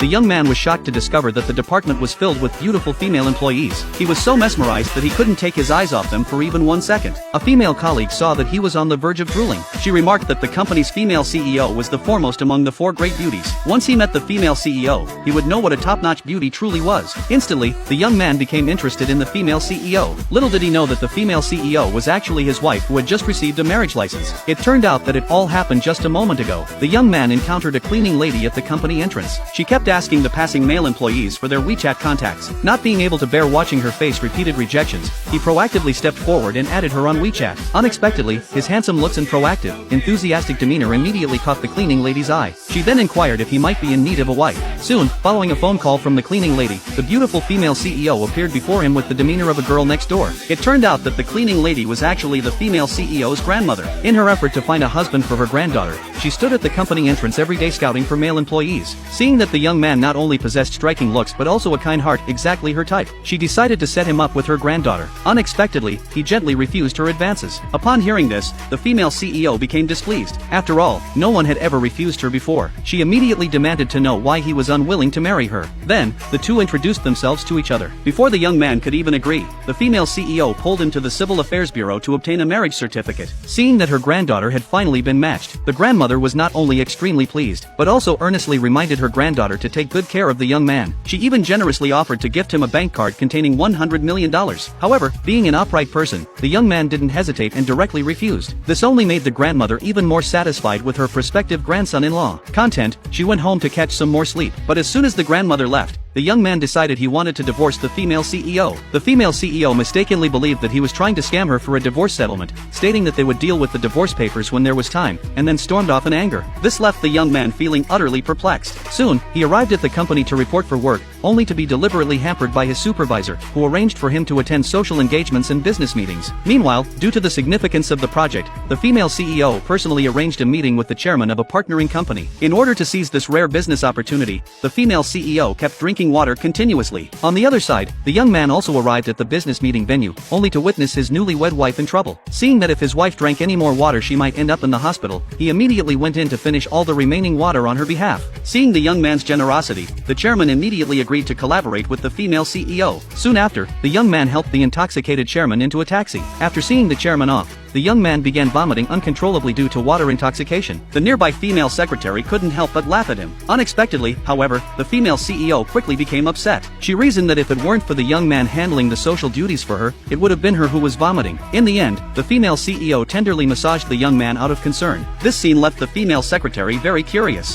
the young man was shocked to discover that the department was filled with beautiful female employees. He was so mesmerized that he couldn't take his eyes off them for even 1 second. A female colleague saw that he was on the verge of drooling. She remarked that the company's female CEO was the foremost among the 4 great beauties. Once he met the female CEO, he would know what a top-notch beauty truly was. Instantly, the young man became interested in the female CEO. Little did he know that the female CEO was actually his wife who had just received a marriage license. It turned out that it all happened just a moment ago. The young man encountered a cleaning lady at the company entrance. She kept asking the passing male employees for their WeChat contacts. Not being able to bear watching her face repeated rejections, he proactively stepped forward and added her on WeChat. Unexpectedly, his handsome looks and proactive, enthusiastic demeanor immediately caught the cleaning lady's eye. She then inquired if he might be in need of a wife. Soon, following a phone call from the cleaning lady, the beautiful female CEO appeared before him with the demeanor of a girl next door. It turned out that the cleaning lady was actually the female CEO's grandmother. In her effort to find a husband for her granddaughter, she stood at the company entrance every day scouting for male employees. Seeing that the young man not only possessed striking looks but also a kind heart, exactly her type, she decided to set him up with her granddaughter. Unexpectedly, he gently refused her advances. Upon hearing this, the female CEO became displeased. After all, no one had ever refused her before. She immediately demanded to know why he was unwilling to marry her. Then, the two introduced themselves to each other. Before the young man could even agree, the female CEO pulled him to the Civil Affairs Bureau to obtain a marriage certificate. Seeing that her granddaughter had finally been matched, the grandmother was not only extremely pleased, but also earnestly reminded her granddaughter to take good care of the young man. She even generously offered to gift him a bank card containing $100 million. However, being an upright person, the young man didn't hesitate and directly refused. This only made the grandmother even more satisfied with her prospective grandson-in-law. Content, she went home to catch some more sleep. But as soon as the grandmother left, the young man decided he wanted to divorce the female CEO. The female CEO mistakenly believed that he was trying to scam her for a divorce settlement, stating that they would deal with the divorce papers when there was time, and then stormed off in anger. This left the young man feeling utterly perplexed. Soon, he arrived at the company to report for work, only to be deliberately hampered by his supervisor, who arranged for him to attend social engagements and business meetings. Meanwhile, due to the significance of the project, the female CEO personally arranged a meeting with the chairman of a partnering company. In order to seize this rare business opportunity, the female CEO kept drinking water continuously. On the other side, the young man also arrived at the business meeting venue, only to witness his newlywed wife in trouble. Seeing that if his wife drank any more water she might end up in the hospital, he immediately went in to finish all the remaining water on her behalf. Seeing the young man's generosity, the chairman immediately agreed to collaborate with the female CEO. Soon after, the young man helped the intoxicated chairman into a taxi. After seeing the chairman off, the young man began vomiting uncontrollably due to water intoxication. The nearby female secretary couldn't help but laugh at him. Unexpectedly, however, the female CEO quickly became upset. She reasoned that if it weren't for the young man handling the social duties for her, it would have been her who was vomiting. In the end, the female CEO tenderly massaged the young man out of concern. This scene left the female secretary very curious.